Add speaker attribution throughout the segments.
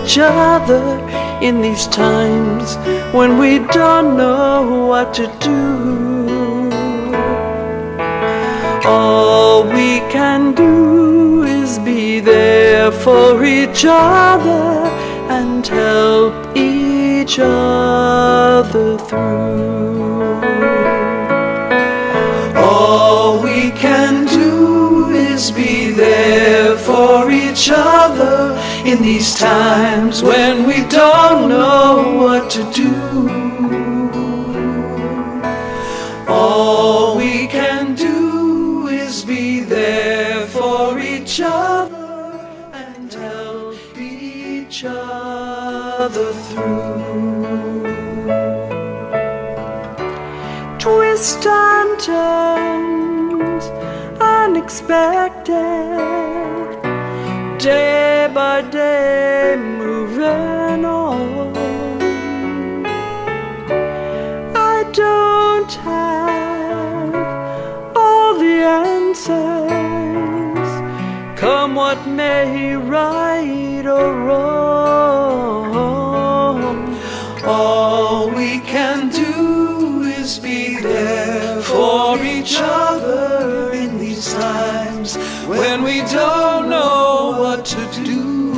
Speaker 1: each other in these times when we don't know what to do. All we can do is be there for each other and help each other through. All we can do is be there for each other in these times when we don't know what to do. All we can do is be there for each other and help each other through. Twists and turns, unexpected, day by day moving on. I don't have all the answers, come what may, right or wrong. All we can do is be there for each other in these times when we don't know what to do.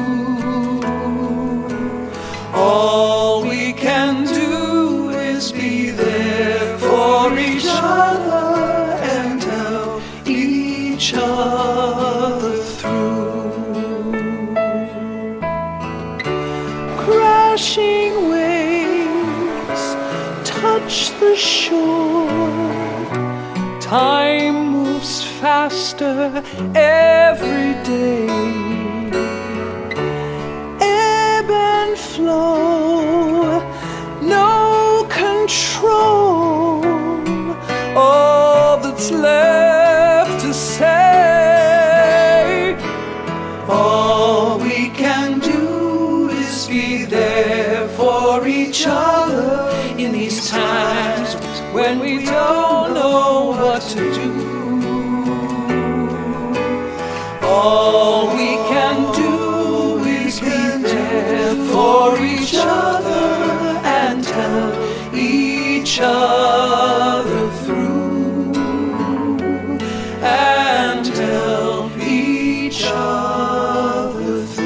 Speaker 1: All we can do is be there for each other and help each other through. Crashing waves touch the shore. Time moves faster every day. Ebb and flow, no control. All that's left to say, all we can do is be there for each other in these times when we don't know what to do. All we can do is be there for each other and help each other through, and help each other through.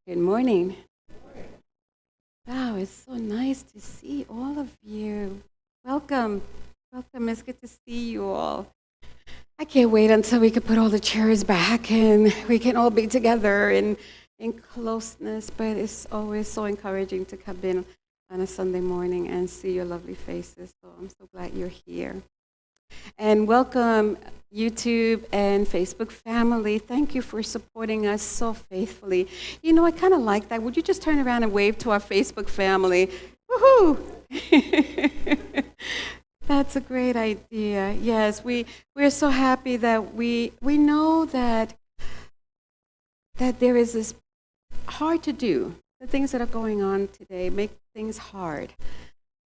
Speaker 2: Good morning. Wow, it's so nice to see all of you. Welcome. Welcome. It's good to see you all. I can't wait until we can put all the chairs back and we can all be together in closeness, but it's always so encouraging to come in on a Sunday morning and see your lovely faces. So I'm so glad you're here. And welcome, YouTube and Facebook family. Thank you for supporting us so faithfully. You know, I kind of like that. Would you just turn around and wave to our Facebook family? Woohoo! That's a great idea. Yes, we're so happy that we know that there is this hard to do. The things that are going on today make things hard.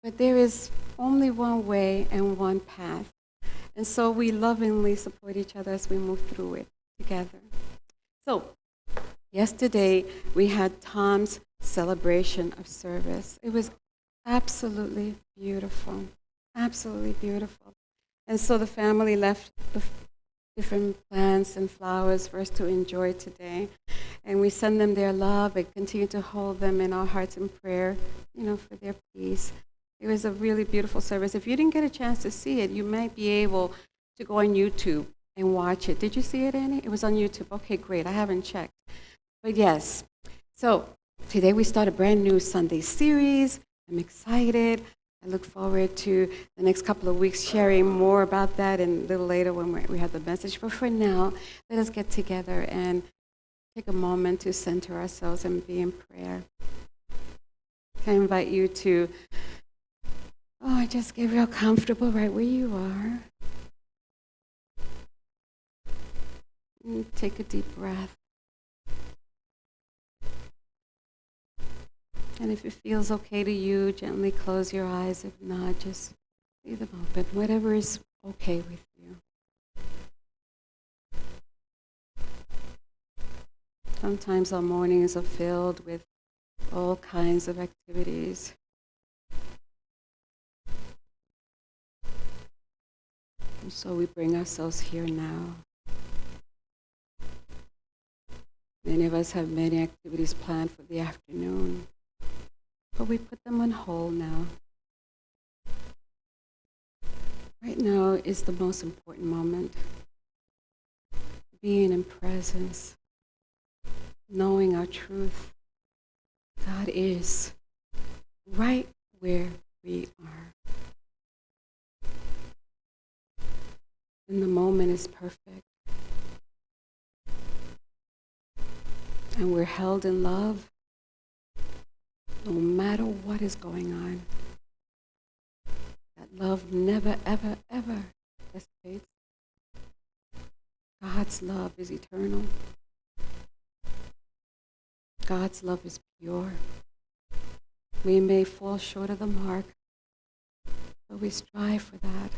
Speaker 2: But there is only one way and one path. And so we lovingly support each other as we move through it together. So, yesterday we had Tom's celebration of service. It was absolutely beautiful, absolutely beautiful. And so the family left the different plants and flowers for us to enjoy today. And we send them their love and continue to hold them in our hearts in prayer, for their peace. It was a really beautiful service. If you didn't get a chance to see it, you might be able to go on YouTube and watch it. Did you see it, Annie? It was on YouTube. Okay, great. I haven't checked. But yes. So today we start a brand new Sunday series. I'm excited. I look forward to the next couple of weeks sharing more about that and a little later when we have the message. But for now, let us get together and take a moment to center ourselves and be in prayer. I invite you to just get real comfortable right where you are. And take a deep breath. And if it feels okay to you, gently close your eyes. If not, just leave them open. Whatever is okay with you. Sometimes our mornings are filled with all kinds of activities. And so we bring ourselves here now. Many of us have many activities planned for the afternoon, but we put them on hold now. Right now is the most important moment. Being in presence, knowing our truth. God is right where we are. And the moment is perfect. And we're held in love no matter what is going on. That love never, ever, ever dissipates. God's love is eternal. God's love is pure. We may fall short of the mark, but we strive for that.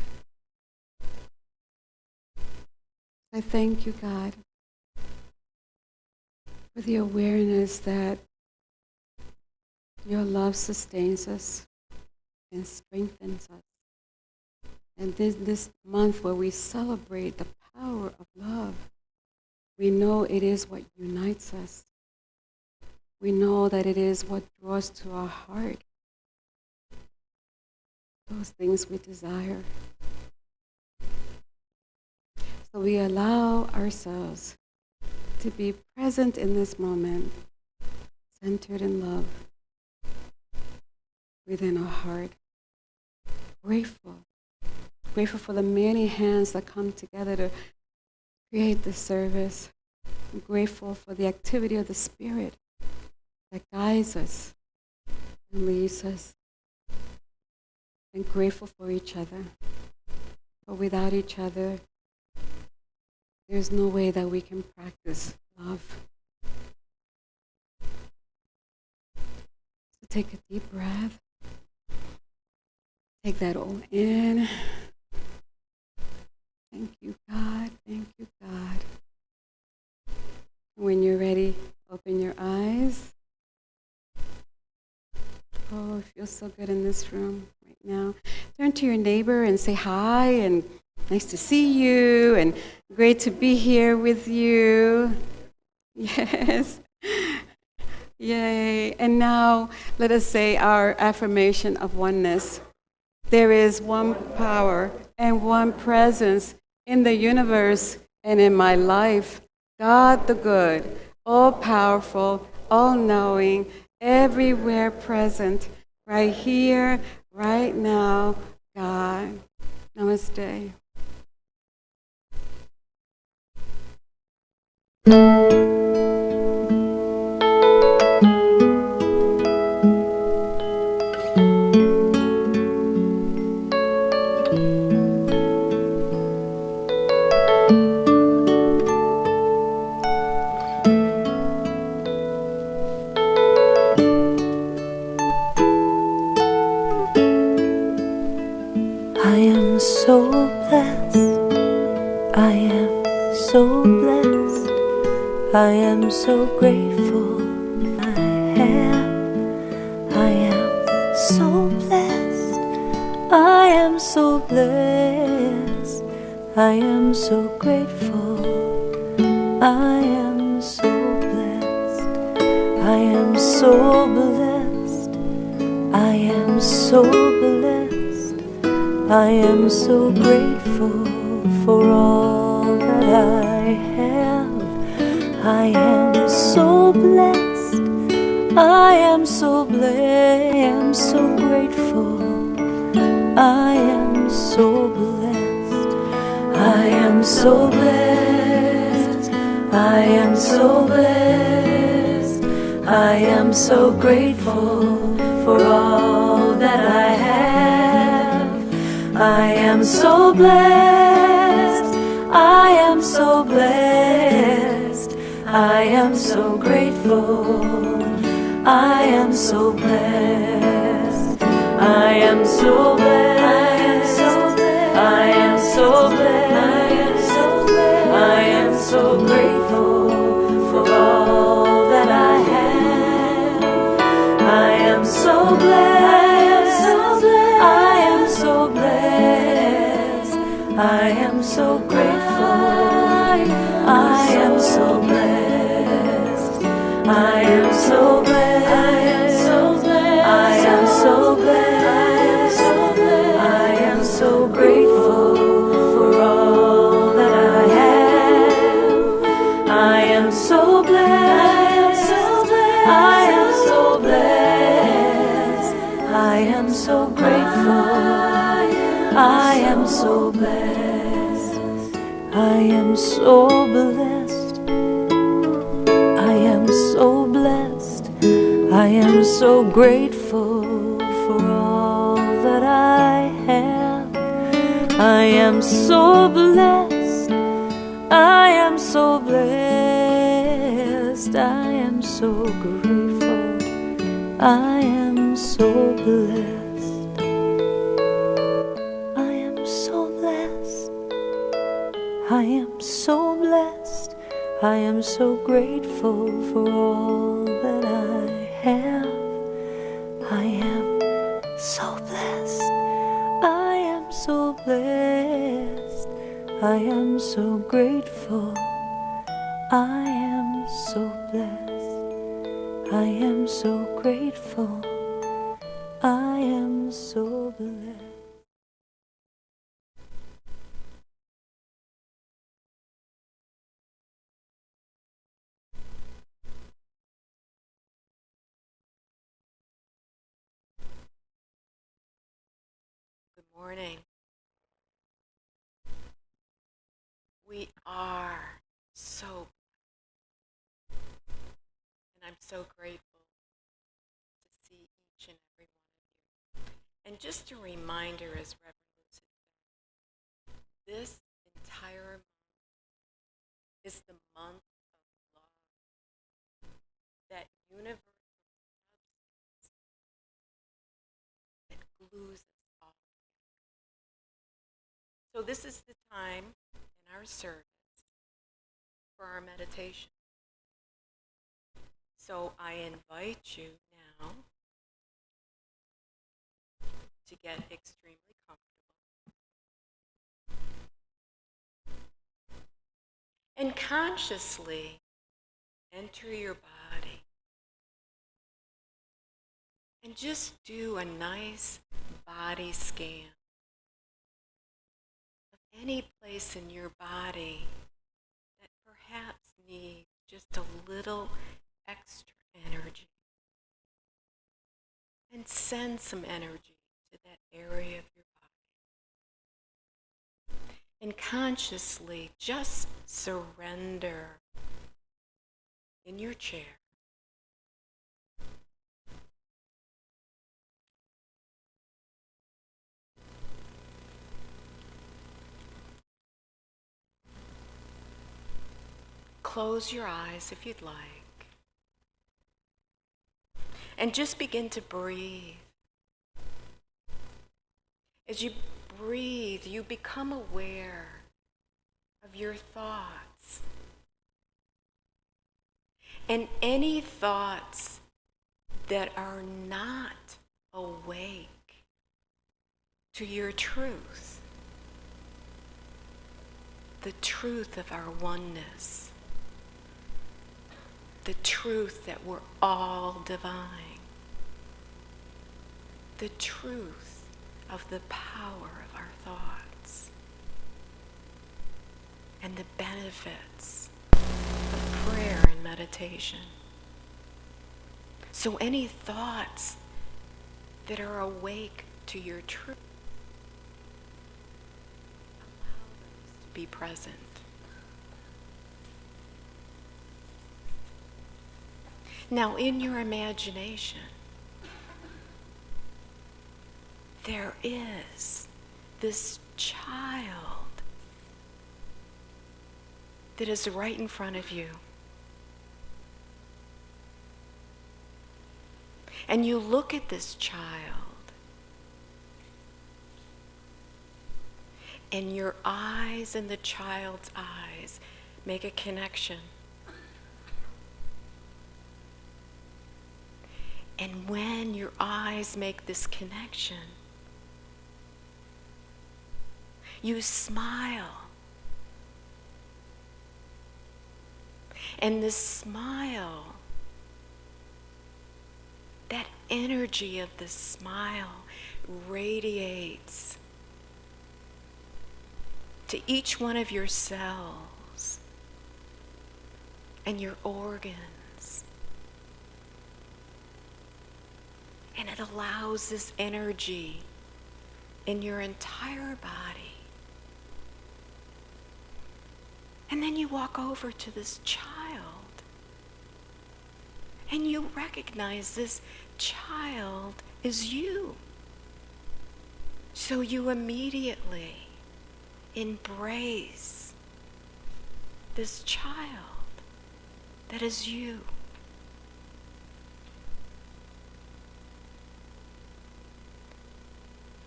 Speaker 2: I thank you, God, for the awareness that your love sustains us and strengthens us. And this month where we celebrate the power of love, we know it is what unites us. We know that it is what draws to our heart those things we desire. So we allow ourselves to be present in this moment, centered in love within our heart. Grateful for the many hands that come together to create this service. I'm grateful for the activity of the Spirit that guides us and leads us. And grateful for each other. For without each other, there's no way that we can practice love. So take a deep breath. Take that all in. Thank you, God. Thank you, God. When you're ready, open your eyes. Oh, it feels so good in this room right now. Turn to your neighbor and say hi, and nice to see you, and great to be here with you. Yes. Yay. And now let us say our affirmation of oneness. There is one power and one presence in the universe and in my life. God the good, all-powerful, all-knowing, everywhere present, right here, right now, God. Namaste.
Speaker 1: I am so blessed. I am so blessed. I am so grateful. I am so blessed. I am so blessed. I am so grateful. I am so blessed. I am so blessed. I am so blessed. I am so grateful for all that I have. I am so blessed. I am so blessed. I am so grateful. I am so blessed. I am so blessed. I am so blessed. I am so grateful for all that I have. I am so blessed. I am so blessed. I am so grateful. I am so blessed. I am so blessed. I am so blessed. I am so grateful for all that I have. I am so blessed. I am so blessed. I am so grateful. I am so blessed. I am so blessed. I am so blessed. I am so grateful for all that I have. I am so blessed. I am so blessed. I am so grateful. I am so blessed. I am so blessed. I am so blessed. I am so grateful for all that I have. I am so blessed. I am so blessed. I am so grateful. I am so blessed. I am so blessed. I am so blessed. I am so grateful for all that I have. I am so blessed. I am so blessed. I am so grateful. I am so blessed. I am so grateful. I am so blessed.
Speaker 3: Good morning. We are so, and I'm so grateful to see each and every one of you. And just a reminder, as Reverend Lucid said, this entire month is the month of love, that universal substance that glues us all together. So this is the time in our service for our meditation. So I invite you now to get extremely comfortable and consciously enter your body and just do a nice body scan of any place in your body that perhaps needs just a little extra energy, and send some energy to that area of your body. And consciously just surrender in your chair. Close your eyes if you'd like. And just begin to breathe. As you breathe, you become aware of your thoughts. And any thoughts that are not awake to your truth, the truth of our oneness, the truth that we're all divine, the truth of the power of our thoughts, and the benefits of prayer and meditation. So any thoughts that are awake to your truth, allow those to be present. Now, in your imagination, there is this child that is right in front of you. And you look at this child, and your eyes and the child's eyes make a connection. And when your eyes make this connection, you smile. And this smile, that energy of the smile radiates to each one of your cells and your organs. And it allows this energy in your entire body. And then you walk over to this child and you recognize this child is you. So you immediately embrace this child that is you.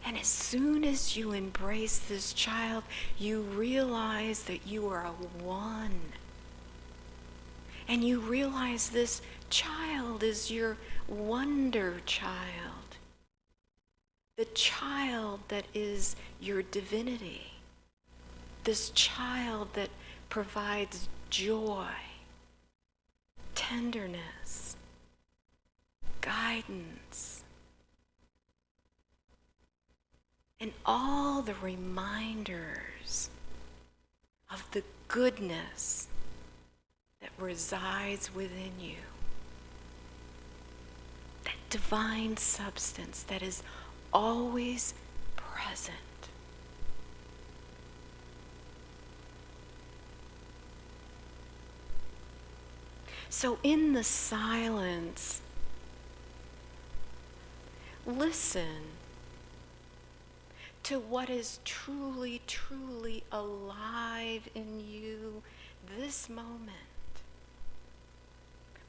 Speaker 3: And as soon as you embrace this child, you realize that you are one. And you realize this child is your wonder child. The child that is your divinity. This child that provides joy, tenderness, guidance, and all the reminders of the goodness that resides within you. That divine substance that is always present. So in the silence, listen to what is truly, truly alive in you this moment.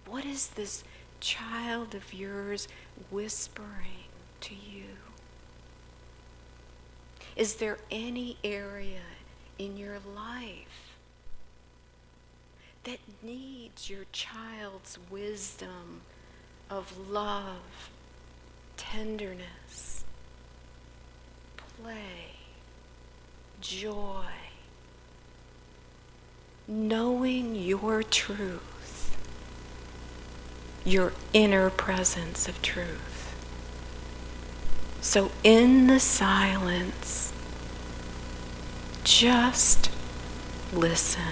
Speaker 3: What is this child of yours whispering to you? Is there any area in your life that needs your child's wisdom of love, tenderness, play, joy, knowing your truth, your inner presence of truth? So in the silence, just listen.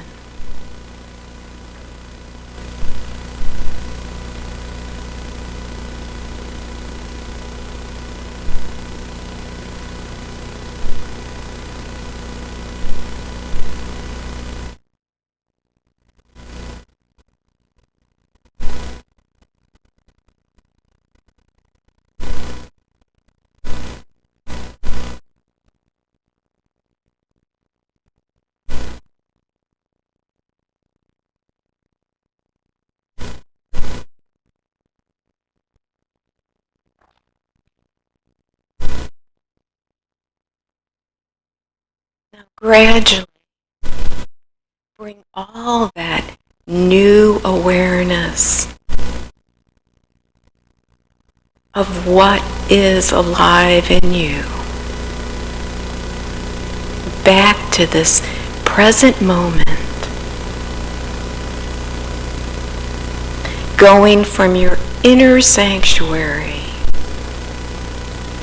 Speaker 3: Now gradually bring all that new awareness of what is alive in you back to this present moment, going from your inner sanctuary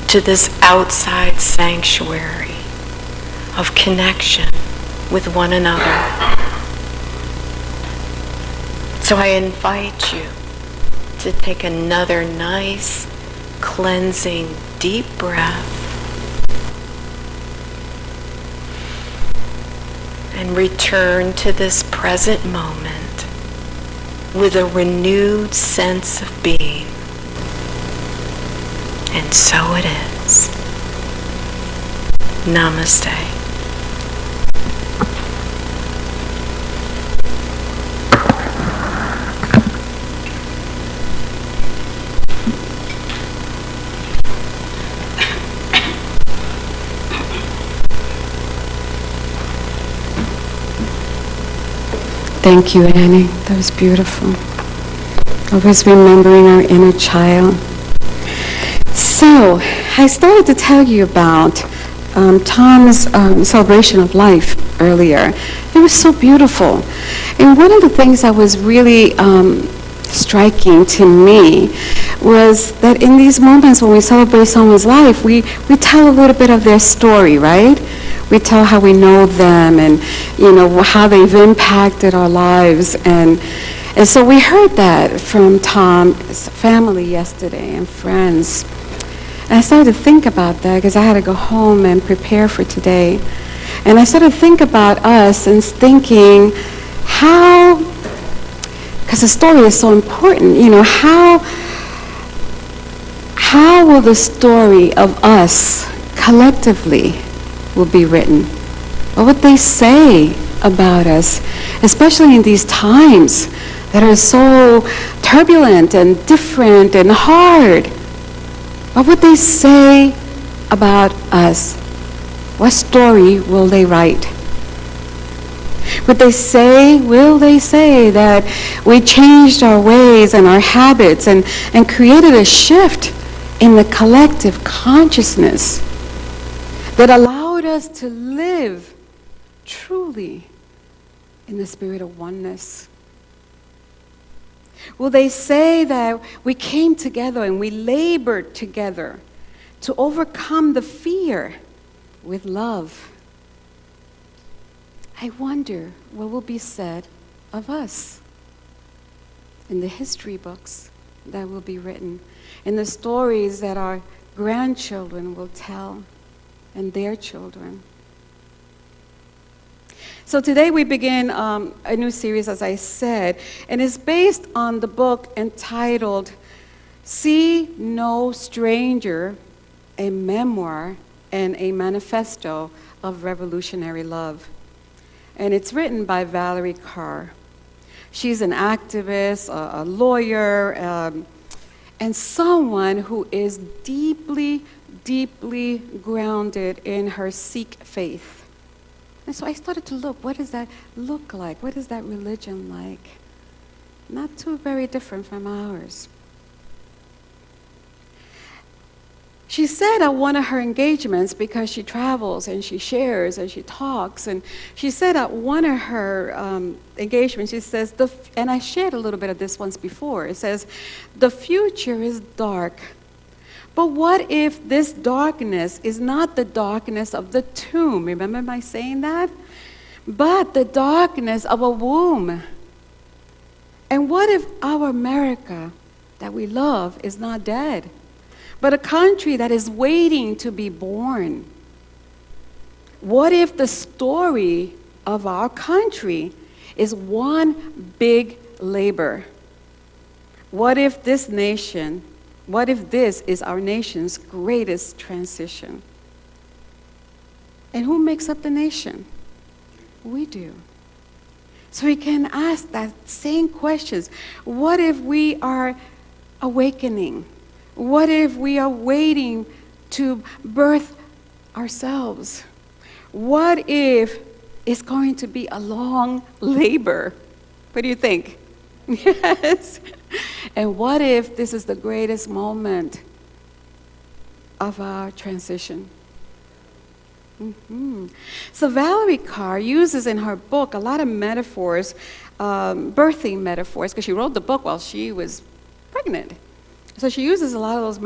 Speaker 3: to this outside sanctuary of connection with one another. So I invite you to take another nice, cleansing, deep breath and return to this present moment with a renewed sense of being. And so it is. Namaste.
Speaker 2: Thank you, Annie. That was beautiful. Always remembering our inner child. So, I started to tell you about Tom's celebration of life earlier. It was so beautiful. And one of the things that was really striking to me was that in these moments when we celebrate someone's life, we tell a little bit of their story, right? We tell how we know them and, how they've impacted our lives. And so we heard that from Tom's family yesterday and friends. And I started to think about that because I had to go home and prepare for today. And I started to think about us and thinking how, because the story is so important, how will the story of us collectively will be written? What would they say about us, especially in these times that are so turbulent and different and hard? What would they say about us? What story will they write? Will they say that we changed our ways and our habits and created a shift in the collective consciousness that allowed us to live truly in the spirit of oneness? Will they say that we came together and we labored together to overcome the fear with love? I wonder what will be said of us in the history books that will be written, in the stories that our grandchildren will tell and their children. So today we begin a new series, as I said, and it's based on the book entitled See No Stranger, a Memoir and a Manifesto of Revolutionary Love. And it's written by Valerie Carr. She's an activist, a lawyer, and someone who is deeply, deeply grounded in her Sikh faith. And so I started to look, what does that look like? What is that religion like? Not too very different from ours. She said at one of her engagements, because she travels and she shares and she talks, and she said at one of her engagements, she says, and I shared a little bit of this once before, it says, the future is dark. But what if this darkness is not the darkness of the tomb? Remember my saying that? But the darkness of a womb. And what if our America that we love is not dead, but a country that is waiting to be born? What if the story of our country is one big labor? What if this is our nation's greatest transition? And who makes up the nation? We do. So we can ask that same questions. What if we are awakening? What if we are waiting to birth ourselves? What if it's going to be a long labor? What do you think? Yes. And what if this is the greatest moment of our transition? So Valerie Carr uses in her book a lot of metaphors, birthing metaphors, because she wrote the book while she was pregnant. So she uses a lot of those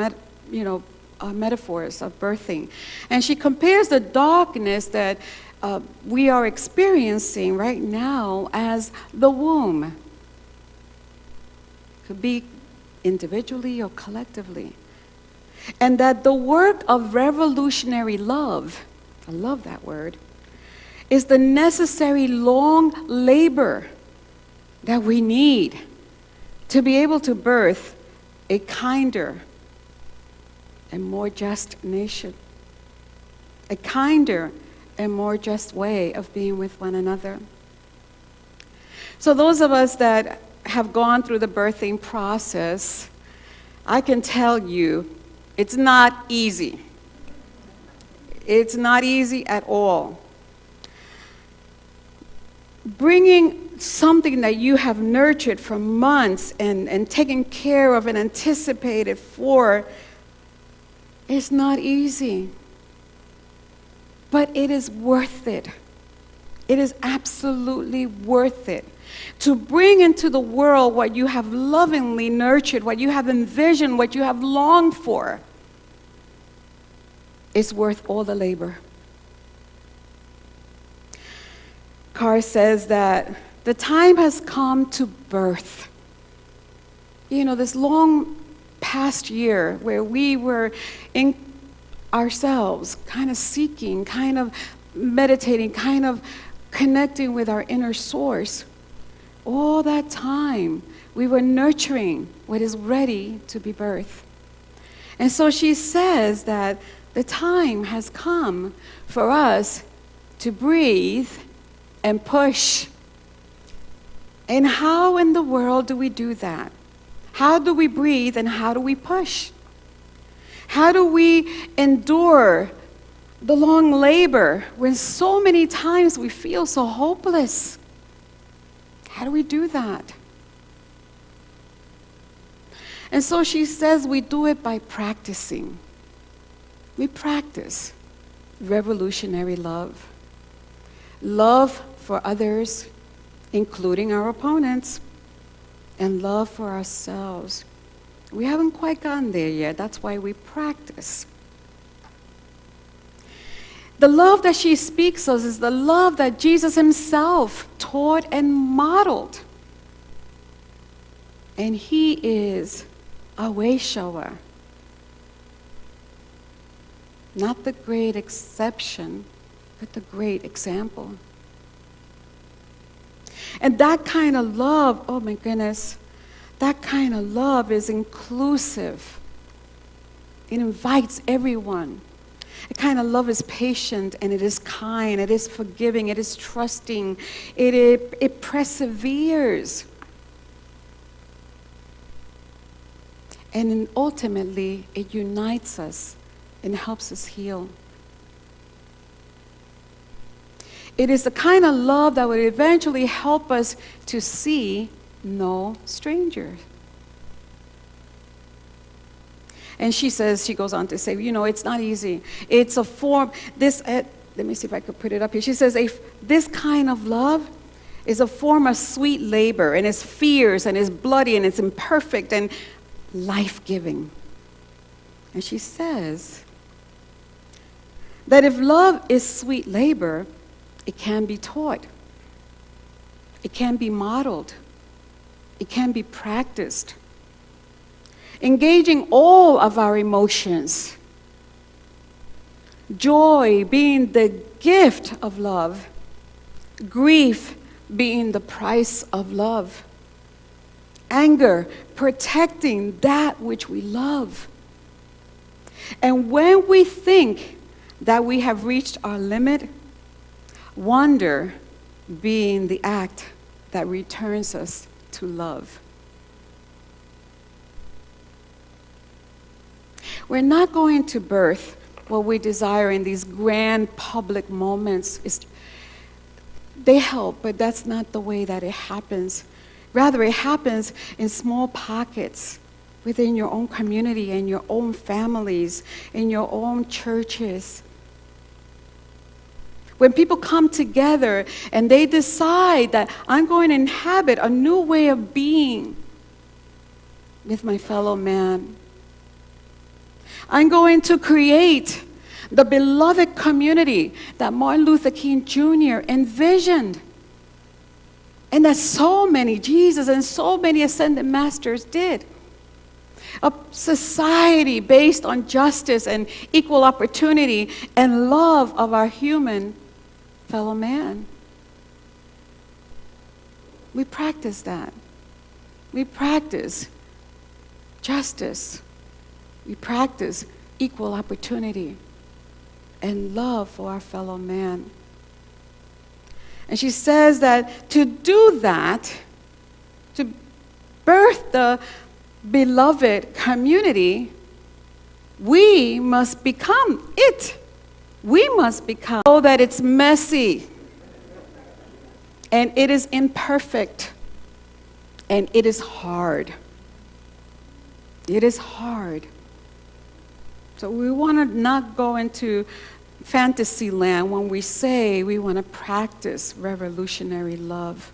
Speaker 2: metaphors of birthing. And she compares the darkness that we are experiencing right now as the womb. Could be individually or collectively. And that the work of revolutionary love, I love that word, is the necessary long labor that we need to be able to birth a kinder and more just nation, a kinder and more just way of being with one another. So those of us that have gone through the birthing process, I can tell you it's not easy. It's not easy at all. bringing something that you have nurtured for months and taken care of and anticipated for is not easy. But it is worth it. It is absolutely worth it. To bring into the world what you have lovingly nurtured, what you have envisioned, what you have longed for, is worth all the labor. Carr says that the time has come to birth. You know, this long past year where we were in ourselves, kind of seeking, kind of meditating, kind of connecting with our inner source. All that time, we were nurturing what is ready to be birthed. And so she says that the time has come for us to breathe and push. And how in the world do we do that? How do we breathe and how do we push? How do we endure the long labor when so many times we feel so hopeless? How do we do that? And so she says we do it by practicing. We practice revolutionary love. Love for others, including our opponents, and love for ourselves. We haven't quite gotten there yet. That's why we practice. The love that she speaks of is the love that Jesus himself taught and modeled. And he is a way shower. Not the great exception, but the great example. And that kind of love, oh my goodness, that kind of love is inclusive. It invites everyone. That kind of love is patient and it is kind, it is forgiving, it is trusting, it perseveres. And then ultimately, it unites us and helps us heal. It is the kind of love that would eventually help us to see no strangers. And she goes on to say, you know, it's not easy. It's a form, let me see if I could put it up here. She says, this kind of love is a form of sweet labor, and it's fierce, and it's bloody, and it's imperfect, and life-giving. And she says that if love is sweet labor, it can be taught. It can be modeled. It can be practiced. Engaging all of our emotions. Joy being the gift of love. Grief being the price of love. Anger protecting that which we love. And when we think that we have reached our limit, wonder being the act that returns us to love. We're not going to birth what we desire in these grand public moments. They help, but that's not the way that it happens. Rather, it happens in small pockets within your own community, in your own families, in your own churches. When people come together and they decide that I'm going to inhabit a new way of being with my fellow man. I'm going to create the beloved community that Martin Luther King Jr. envisioned. And that so many, Jesus and so many ascended masters did. A society based on justice and equal opportunity and love of our human fellow man. We practice that. We practice justice. We practice equal opportunity and love for our fellow man. And she says that to do that, to birth the beloved community, we must become it. We must become so that it's messy And it is imperfect. And it is hard. It is hard. So we want to not go into fantasy land when we say we want to practice revolutionary love.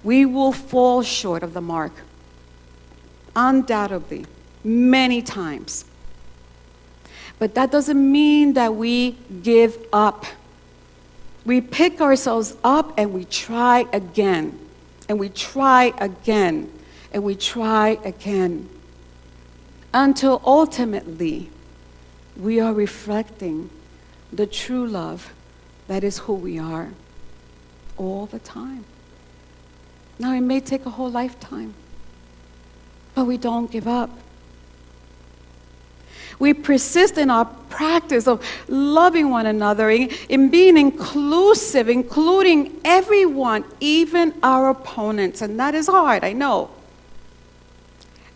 Speaker 2: We will fall short of the mark, undoubtedly, many times. But that doesn't mean that we give up. We pick ourselves up and we try again, and we try again, and we try again, until ultimately we are reflecting the true love that is who we are all the time. Now, it may take a whole lifetime, but we don't give up. We persist in our practice of loving one another, in being inclusive, including everyone, even our opponents. And that is hard, I know.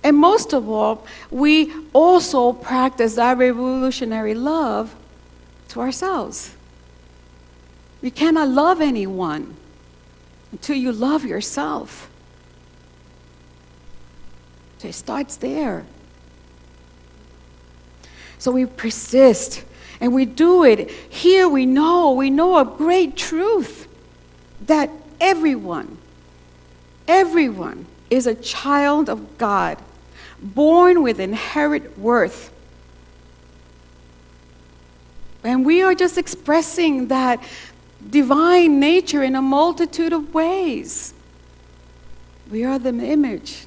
Speaker 2: And most of all, we also practice that revolutionary love to ourselves. You cannot love anyone until you love yourself. So it starts there. So we persist, and we do it. Here we know a great truth, that everyone is a child of God, born with inherent worth. And we are just expressing that divine nature in a multitude of ways. We are the image,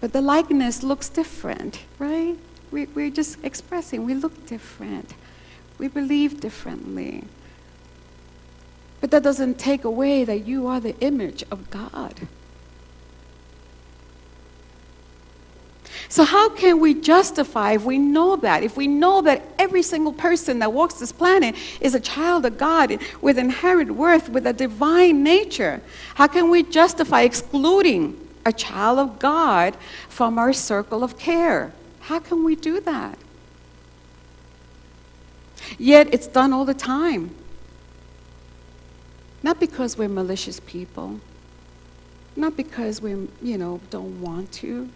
Speaker 2: but the likeness looks different, right? We're just expressing, we look different. We believe differently. But that doesn't take away that you are the image of God. So how can we justify if we know that? If we know that every single person that walks this planet is a child of God with inherent worth, with a divine nature, how can we justify excluding a child of God from our circle of care? How can we do that? Yet it's done all the time. Not because we're malicious people. Not because we, don't want to.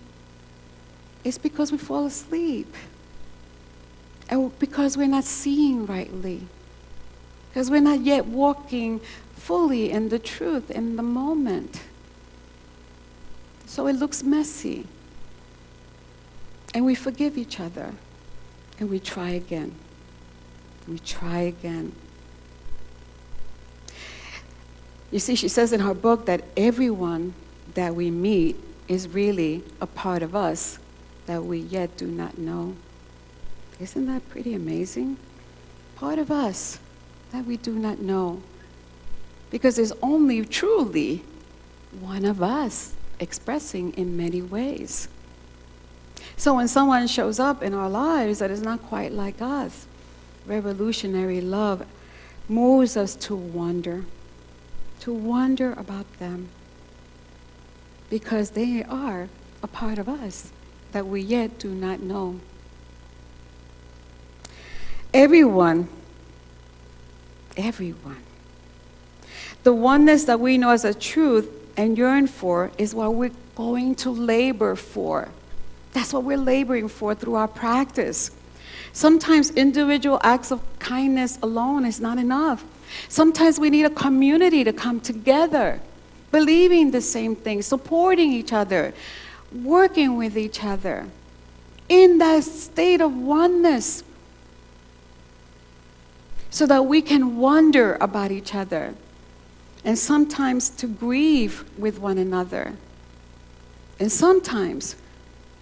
Speaker 2: It's because we fall asleep. And because we're not seeing rightly. Because we're not yet walking fully in the truth, in the moment. So it looks messy. And we forgive each other. And we try again. We try again. You see, she says in her book that everyone that we meet is really a part of us that we yet do not know. Isn't that pretty amazing? Part of us that we do not know. Because there's only truly one of us expressing in many ways. So when someone shows up in our lives that is not quite like us, revolutionary love moves us to wonder about them, because they are a part of us that we yet do not know. Everyone. The oneness that we know as a truth and yearn for is what we're going to labor for. That's what we're laboring for through our practice. Sometimes individual acts of kindness alone is not enough. Sometimes we need a community to come together, believing the same thing, supporting each other, working with each other in that state of oneness, so that we can wonder about each other, and sometimes to grieve with one another, and sometimes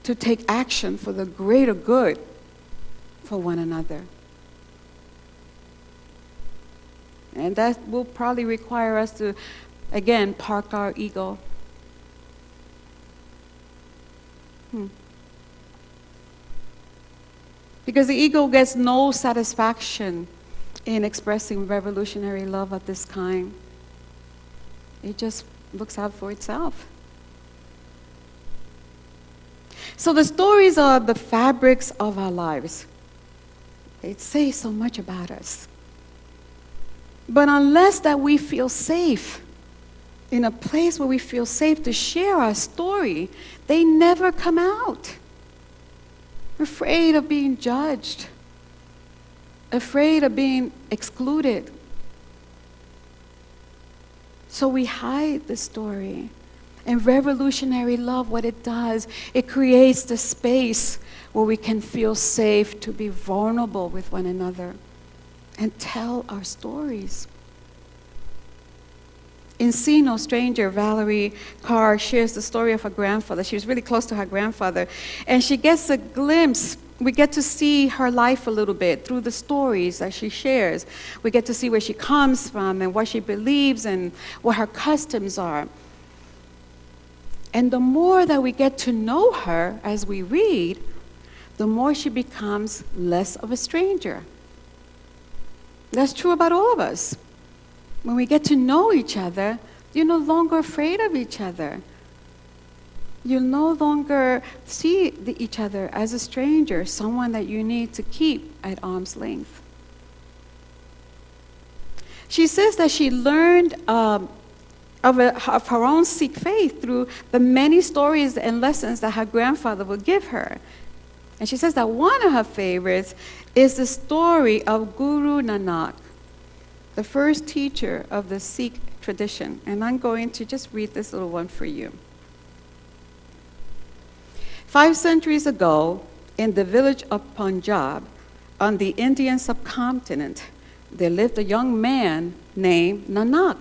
Speaker 2: to take action for the greater good for one another. And that will probably require us to, again, park our ego. Because the ego gets no satisfaction in expressing revolutionary love of this kind. It just looks out for itself. So the stories are the fabrics of our lives. They say so much about us. But unless that we feel safe, in a place where we feel safe to share our story, they never come out. Afraid of being judged, afraid of being excluded. So we hide the story. And revolutionary love, what it does, it creates the space where we can feel safe to be vulnerable with one another and tell our stories. In See No Stranger, Valerie Carr shares the story of her grandfather. She was really close to her grandfather. And she gets a glimpse. We get to see her life a little bit through the stories that she shares. We get to see where she comes from and what she believes and what her customs are. And the more that we get to know her as we read, the more she becomes less of a stranger. That's true about all of us. When we get to know each other, you're no longer afraid of each other. You no longer see each other as a stranger, someone that you need to keep at arm's length. She says that she learned of her own Sikh faith through the many stories and lessons that her grandfather would give her. And she says that one of her favorites is the story of Guru Nanak, the first teacher of the Sikh tradition. And I'm going to just read this little one for you. 5 centuries ago, in the village of Punjab, on the Indian subcontinent, there lived a young man named Nanak.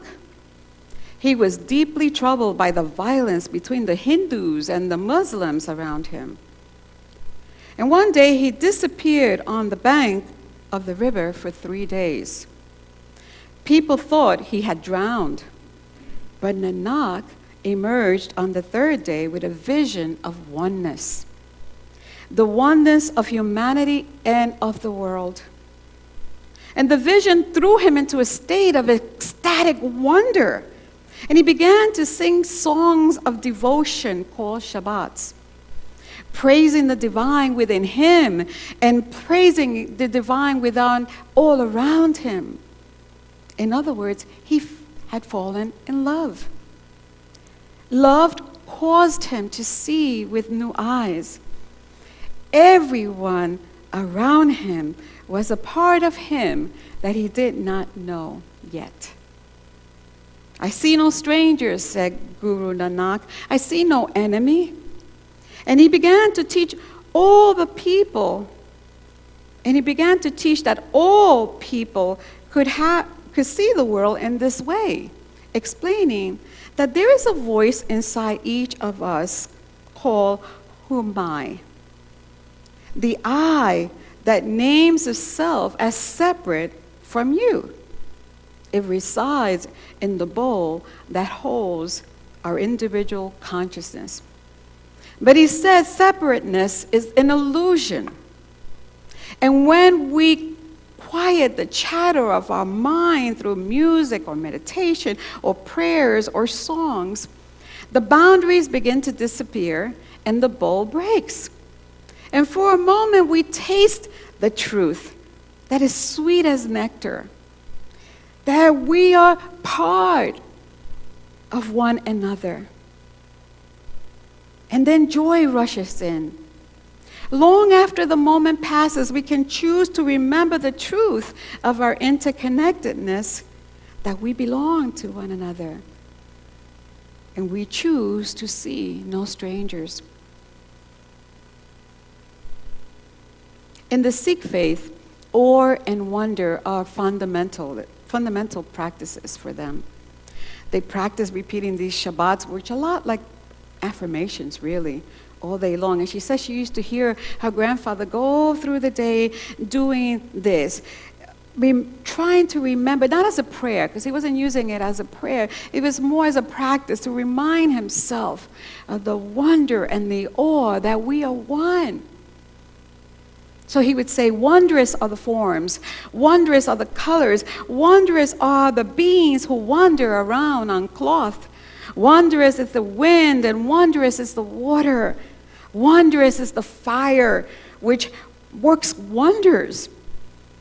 Speaker 2: He was deeply troubled by the violence between the Hindus and the Muslims around him. And one day he disappeared on the bank of the river for 3 days. People thought he had drowned, but Nanak emerged on the 3rd day with a vision of oneness, the oneness of humanity and of the world. And the vision threw him into a state of ecstatic wonder, and he began to sing songs of devotion called Shabbats, praising the divine within him and praising the divine within all around him. In other words, he had fallen in love. Love caused him to see with new eyes. Everyone around him was a part of him that he did not know yet. I see no strangers, said Guru Nanak. I see no enemy. And he began to teach all the people, and he began to teach that all people could see the world in this way, explaining that there is a voice inside each of us called Humai, the I that names itself as separate from you. It resides in the bowl that holds our individual consciousness. But he said separateness is an illusion. And when we quiet the chatter of our mind through music or meditation or prayers or songs, the boundaries begin to disappear and the bowl breaks. And for a moment we taste the truth that is sweet as nectar, that we are part of one another. And then joy rushes in. Long after the moment passes, we can choose to remember the truth of our interconnectedness, that we belong to one another. And we choose to see no strangers. In the Sikh faith, awe and wonder are fundamental practices for them. They practice repeating these Shabbats, which are a lot like affirmations, really, all day long. And she says she used to hear her grandfather go through the day doing this, trying to remember, not as a prayer, because he wasn't using it as a prayer. It was more as a practice to remind himself of the wonder and the awe that we are one. So he would say, wondrous are the forms, wondrous are the colors, wondrous are the beings who wander around on cloth. Wondrous is the wind, and wondrous is the water. Wondrous is the fire, which works wonders.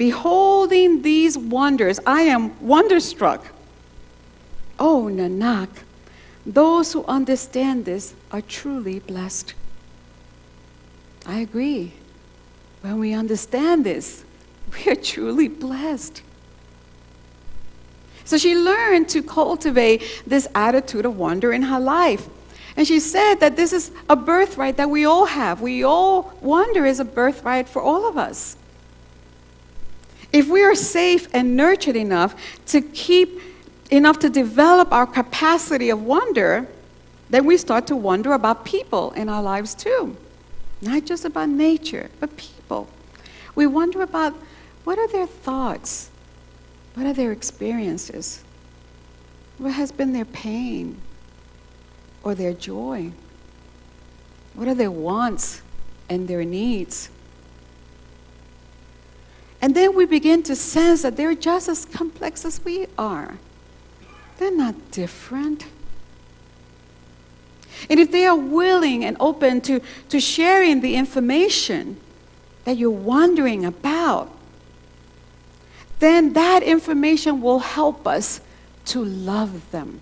Speaker 2: Beholding these wonders, I am wonderstruck. Oh, Nanak, those who understand this are truly blessed. I agree. When we understand this, we are truly blessed. So she learned to cultivate this attitude of wonder in her life. And she said that this is a birthright that we all have. Wonder is a birthright for all of us. If we are safe and nurtured enough to develop our capacity of wonder, then we start to wonder about people in our lives too. Not just about nature, but people. We wonder about what are their thoughts? What are their experiences? What has been their pain or their joy? What are their wants and their needs? And then we begin to sense that they're just as complex as we are. They're not different. And if they are willing and open to sharing the information that you're wondering about, then that information will help us to love them.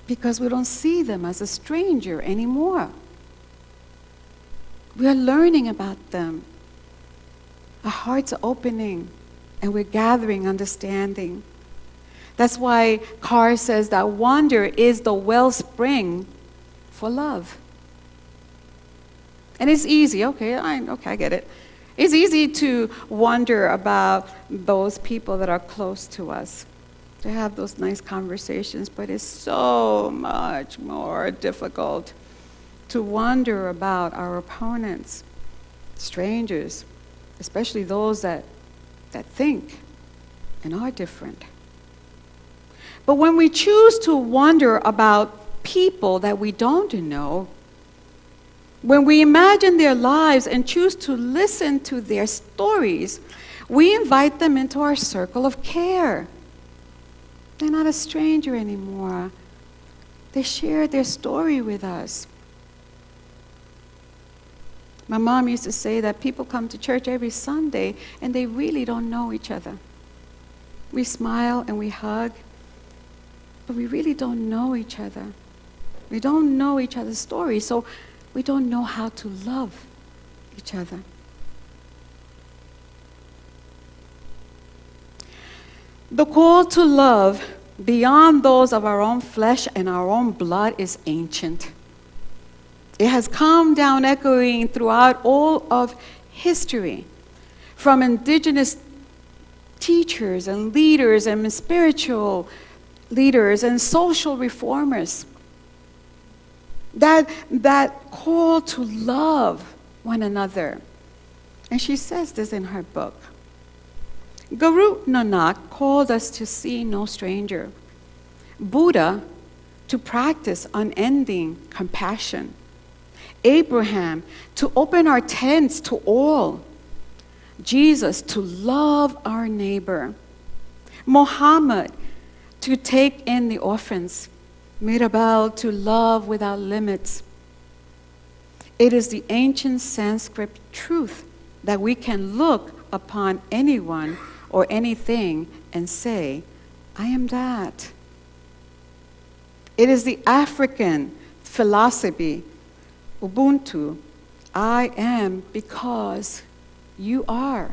Speaker 2: Because we don't see them as a stranger anymore. We are learning about them. Our hearts are opening and we're gathering understanding. That's why Carr says that wonder is the wellspring for love. And it's easy, I get it. It's easy to wonder about those people that are close to us, to have those nice conversations, but it's so much more difficult to wonder about our opponents, strangers, especially those that think and are different. But when we choose to wonder about people that we don't know, when we imagine their lives and choose to listen to their stories, we invite them into our circle of care. They're not a stranger anymore. They share their story with us. My mom used to say that people come to church every Sunday and they really don't know each other. We smile and we hug, but we really don't know each other. We don't know each other's stories, so we don't know how to love each other. The call to love beyond those of our own flesh and our own blood is ancient. It has come down echoing throughout all of history, from indigenous teachers and leaders and spiritual leaders and social reformers. That call to love one another. And she says this in her book. Guru Nanak called us to see no stranger. Buddha to practice unending compassion. Abraham to open our tents to all. Jesus to love our neighbor. Muhammad to take in the orphans. Mirabal to love without limits. It is the ancient Sanskrit truth that we can look upon anyone or anything and say, I am that. It is the African philosophy, Ubuntu, I am because you are.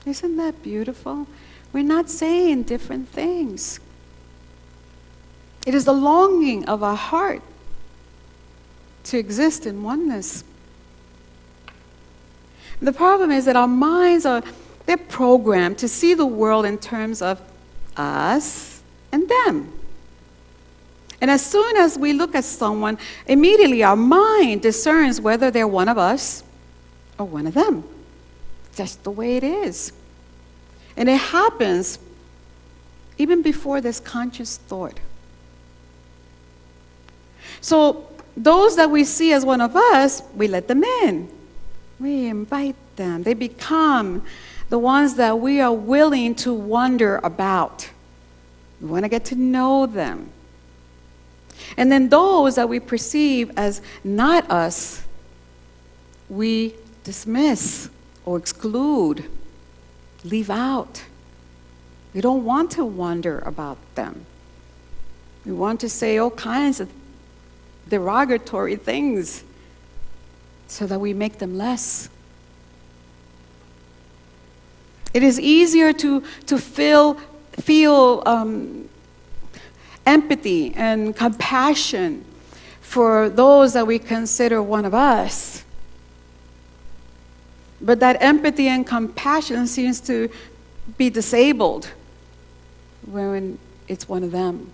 Speaker 2: Isn't that beautiful? We're not saying different things. It is the longing of our heart to exist in oneness. The problem is that our minds they're programmed to see the world in terms of us and them. And as soon as we look at someone, immediately our mind discerns whether they're one of us or one of them. That's the way it is. And it happens even before there's conscious thought. So those that we see as one of us, we let them in. We invite them. They become the ones that we are willing to wonder about. We want to get to know them. And then those that we perceive as not us, we dismiss or exclude, leave out. We don't want to wonder about them. We want to say all kinds of derogatory things so that we make them less. It is easier to feel empathy and compassion for those that we consider one of us. But that empathy and compassion seems to be disabled when it's one of them.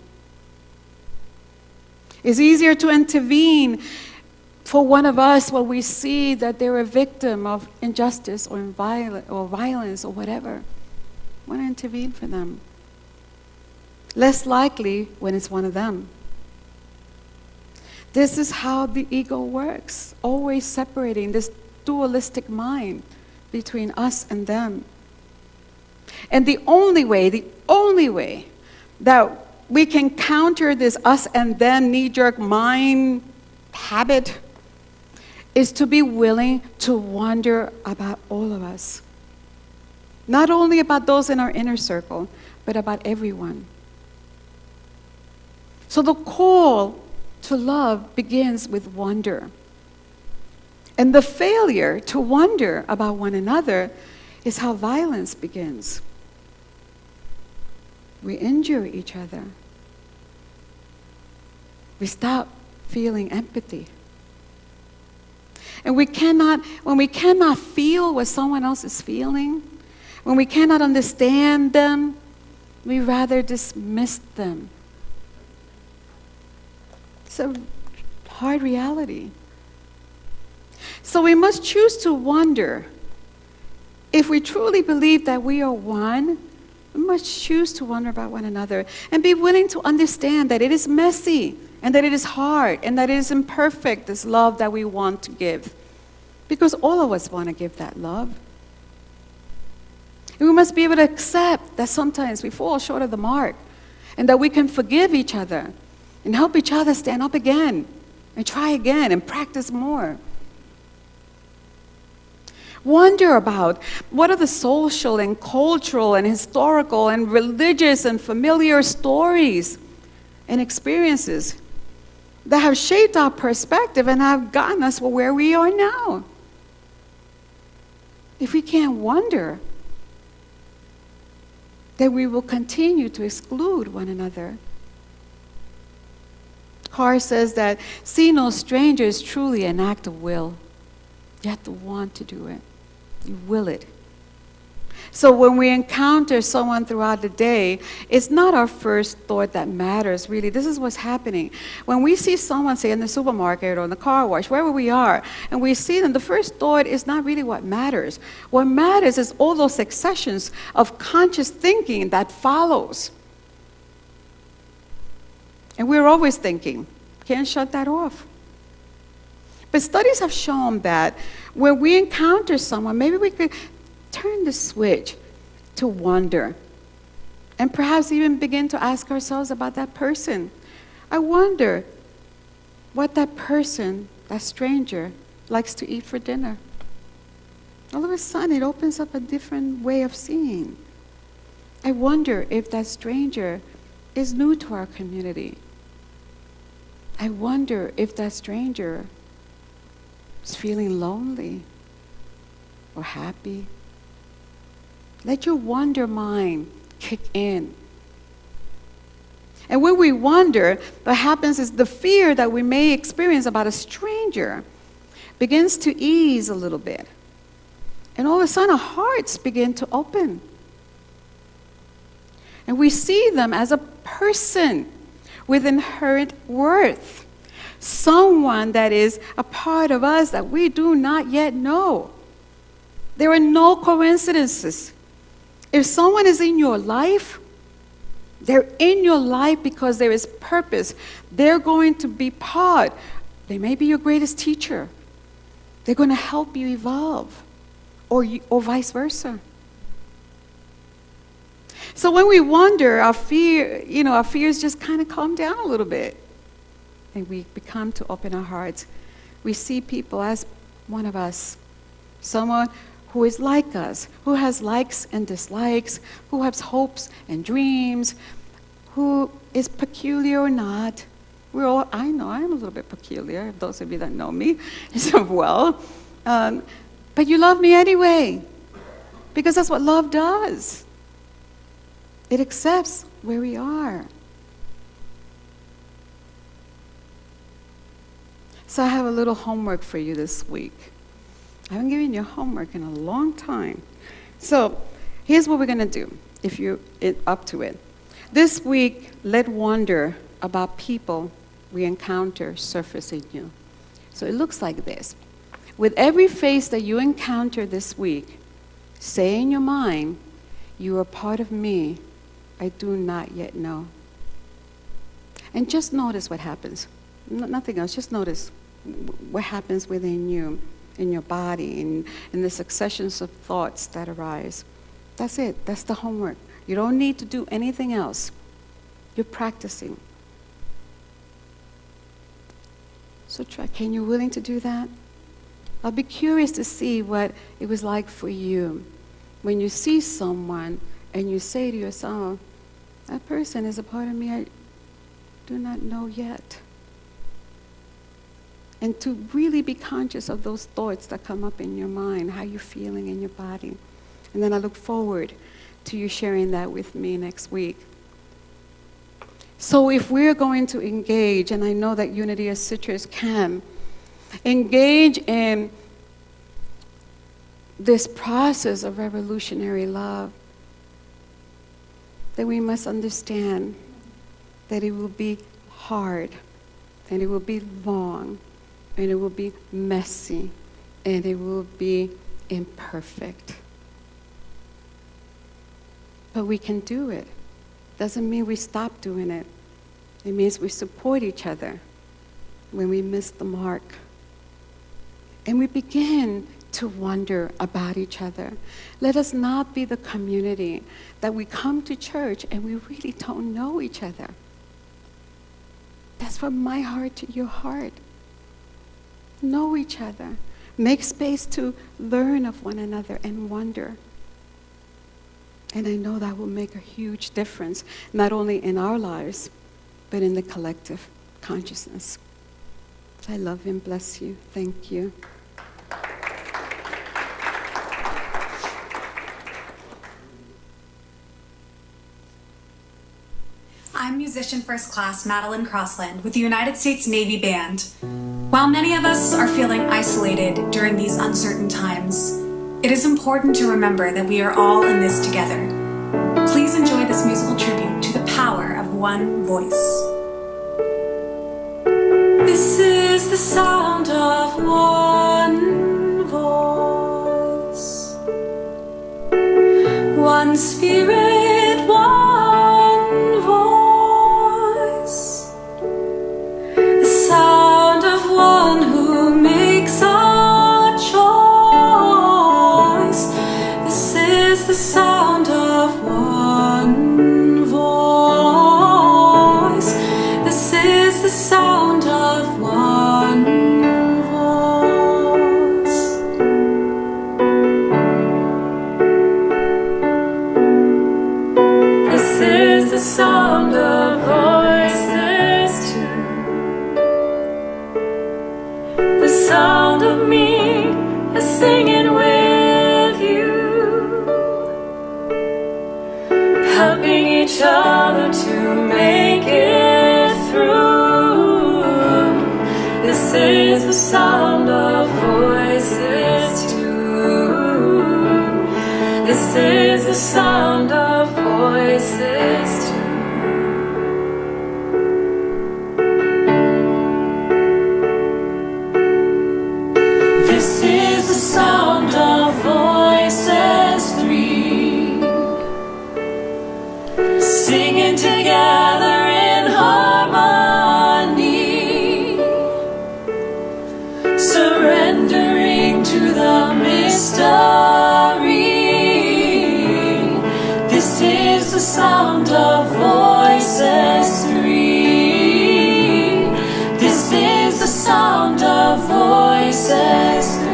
Speaker 2: It's easier to intervene for one of us when we see that they're a victim of injustice or violence or whatever. I want to intervene for them. Less likely when it's one of them. This is how the ego works, always separating this dualistic mind between us and them. And the only way that we can counter this us and them knee-jerk mind habit is to be willing to wonder about all of us. Not only about those in our inner circle, but about everyone. So the call to love begins with wonder. And the failure to wonder about one another is how violence begins. We injure each other. We stop feeling empathy. And when we cannot feel what someone else is feeling, when we cannot understand them, we rather dismiss them. It's a hard reality. So we must choose to wonder. If we truly believe that we are one, we must choose to wonder about one another and be willing to understand that it is messy and that it is hard and that it is imperfect, this love that we want to give. Because all of us want to give that love. And we must be able to accept that sometimes we fall short of the mark and that we can forgive each other and help each other stand up again and try again and practice more. Wonder about what are the social and cultural and historical and religious and familiar stories and experiences that have shaped our perspective and have gotten us where we are now. If we can't wonder, then we will continue to exclude one another. Carr says that see no stranger is truly an act of will. You have to want to do it. You will it. So when we encounter someone throughout the day, it's not our first thought that matters, really. This is what's happening. When we see someone, say, in the supermarket or in the car wash, wherever we are, and we see them, the first thought is not really what matters. What matters is all those successions of conscious thinking that follows. And we're always thinking, can't shut that off. But studies have shown that when we encounter someone, maybe we could turn the switch to wonder and perhaps even begin to ask ourselves about that person. I wonder what that person, that stranger, likes to eat for dinner. All of a sudden, it opens up a different way of seeing. I wonder if that stranger is new to our community. I wonder if that stranger is feeling lonely or happy. Let your wonder mind kick in. And when we wonder, what happens is the fear that we may experience about a stranger begins to ease a little bit. And all of a sudden, our hearts begin to open. And we see them as a person with inherent worth. Someone that is a part of us that we do not yet know. There are no coincidences. If someone is in your life, they're in your life because there is purpose. They're going to be part. They may be your greatest teacher. They're going to help you evolve, or vice versa. So when we wonder, our fears just kind of calm down a little bit. And we become to open our hearts. We see people as one of us. Someone who is like us, who has likes and dislikes, who has hopes and dreams, who is peculiar or not. I know I'm a little bit peculiar, those of you that know me so well. But you love me anyway, because that's what love does. It accepts where we are. So I have a little homework for you this week. I haven't given you homework in a long time. So here's what we're going to do, if you're up to it. This week, let wonder about people we encounter surface in you. So it looks like this. With every face that you encounter this week, say in your mind, you are part of me I do not yet know. And just notice what happens. Nothing else, just notice what happens within you, in your body, in the successions of thoughts that arise. That's it. That's the homework. You don't need to do anything else. You're practicing. So try. Can you willing to do that? I'll be curious to see what it was like for you when you see someone and you say to yourself, that person is a part of me I do not know yet. And to really be conscious of those thoughts that come up in your mind, how you're feeling in your body. And then I look forward to you sharing that with me next week. So if we're going to engage, and I know that Unity of Citrus can, engage in this process of revolutionary love, then we must understand that it will be hard, and it will be long, and it will be messy, and it will be imperfect. But we can do it. Doesn't mean we stop doing it. It means we support each other when we miss the mark. And we begin to wonder about each other. Let us not be the community that we come to church and we really don't know each other. That's from my heart to your heart. Know each other. Make space to learn of one another and wonder. And I know that will make a huge difference, not only in our lives, but in the collective consciousness. I love and bless you. Thank you.
Speaker 4: I'm musician first class Madeline Crossland with the United States Navy Band. While many of us are feeling isolated during these uncertain times, it is important to remember that we are all in this together. Please enjoy this musical tribute to the power of one voice. This is the sound of one voice, one spirit, one voice, the sound of one who makes a choice. This is the sound of one voice. This is the sound of one voice. This is the sound of voices too. The sound of me is singing with you, helping each other to make it through. This is the sound of voices too. This is the sound of voices too. This is the sound of voices three, singing together in harmony, surrendering to the mystery. This is the sound of voices three. This is the sound of voices three.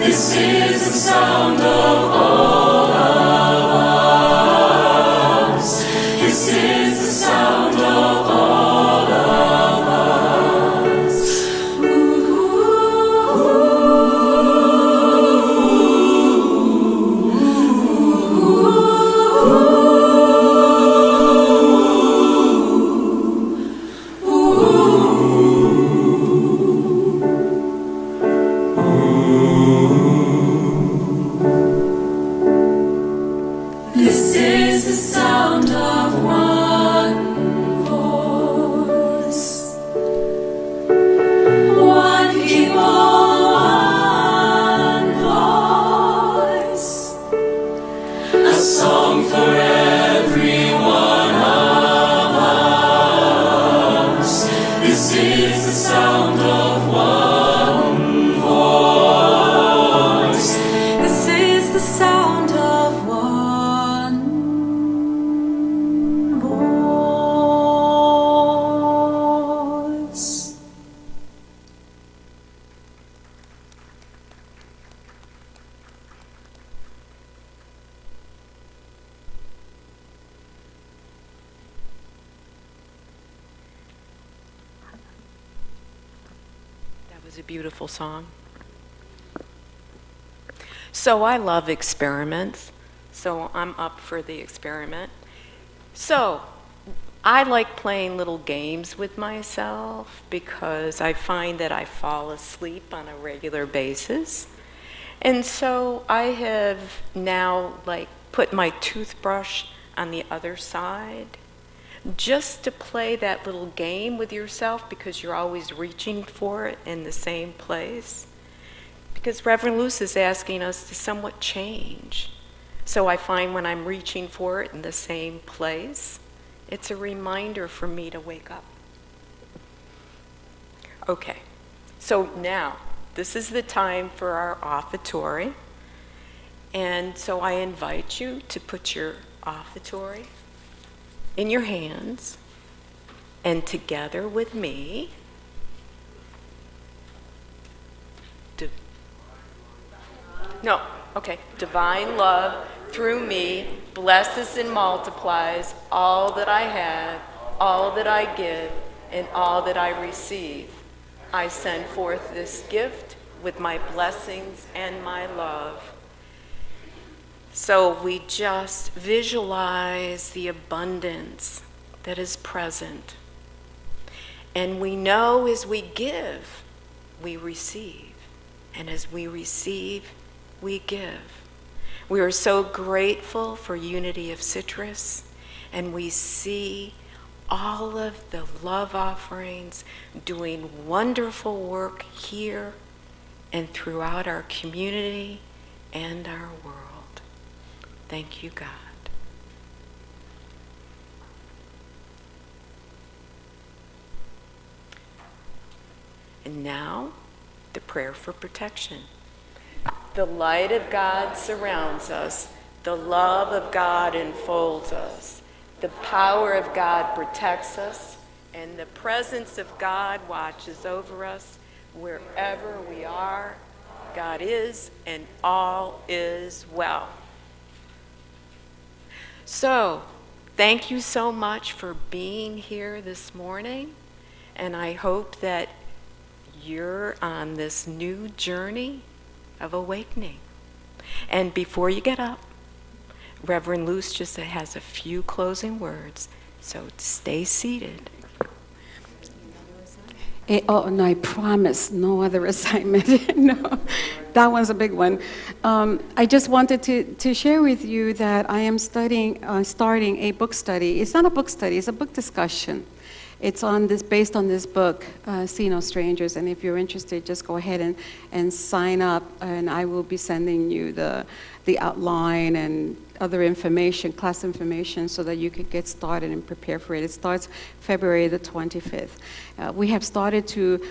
Speaker 1: This is the sound of all of us. This is the sound of all of us. This is the sound of one voice, one people, one voice, a song for every one of us. This is the sound of one voice. This is the sound of one voice.
Speaker 3: That was a beautiful song. So I love experiments, so I'm up for the experiment. So I like playing little games with myself because I find that I fall asleep on a regular basis. And so I have now put my toothbrush on the other side just to play that little game with yourself because you're always reaching for it in the same place. Because Reverend Luce is asking us to somewhat change. So I find when I'm reaching for it in the same place, it's a reminder for me to wake up. Okay, so now this is the time for our offertory. And so I invite you to put your offertory in your hands and together with me, divine love through me blesses and multiplies all that I have, all that I give, and all that I receive. I send forth this gift with my blessings and my love. So we just visualize the abundance that is present. And we know as we give, we receive. And as we receive, we give. We are so grateful for Unity of Citrus, and we see all of the love offerings doing wonderful work here and throughout our community and our world. Thank you, God. And now, the prayer for protection. The light of God surrounds us. The love of God enfolds us. The power of God protects us. And the presence of God watches over us wherever we are. God is, and all is well. So, thank you so much for being here this morning. And I hope that you're on this new journey of awakening. And before you get up, Reverend Luce just has a few closing words, so stay seated.
Speaker 2: Oh, no, I promise, no other assignment. No, that one's a big one. I just wanted to share with you that I am starting a book study. It's not a book study, it's a book discussion. It's based on this book, See No Strangers, and if you're interested, just go ahead and sign up, and I will be sending you the outline and other information, class information, so that you can get started and prepare for it. It starts February the 25th. We have started to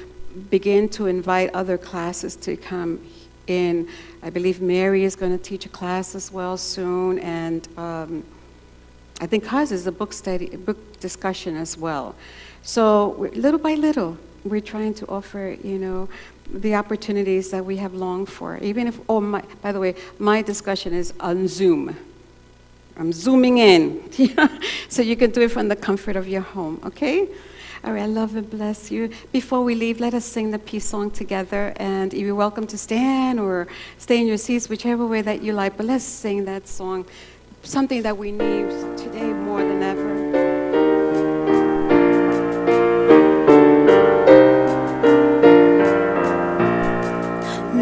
Speaker 2: begin to invite other classes to come in. I believe Mary is going to teach a class as well soon, and I think hers is a book discussion as well. So little by little, we're trying to offer, the opportunities that we have longed for. Even if, by the way, my discussion is on Zoom. I'm zooming in, so you can do it from the comfort of your home, okay? All right, I love and bless you. Before we leave, let us sing the peace song together, and you're welcome to stand or stay in your seats, whichever way that you like, but let's sing that song, something that we need today more than ever.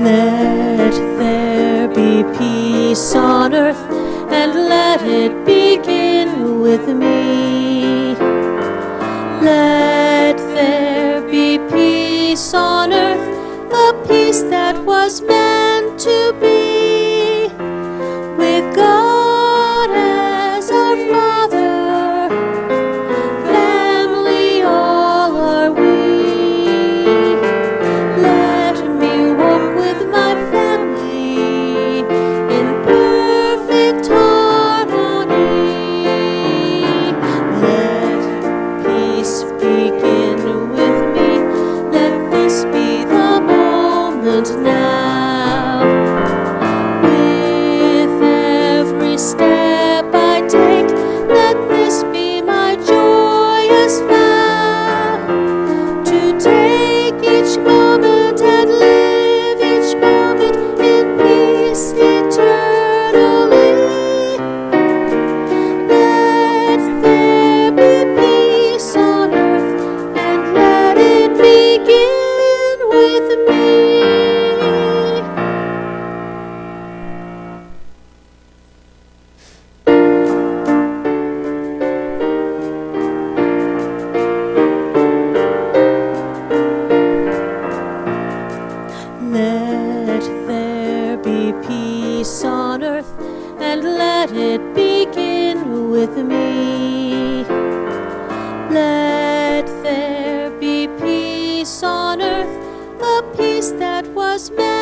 Speaker 5: Let there be peace on earth, and let it begin with me. Let there be peace on earth, the peace that was meant to be, with God as our Father, family all are we. Let me walk with my family in perfect harmony. Let peace begin with me. Let this be the moment now. With every step I take, let this be my joyous vow, to take each moment and live each moment in peace eternally. Let there be peace on earth, and let it begin with me. Let there be peace on earth, and let it begin with me. Let there be peace on earth, the peace that was meant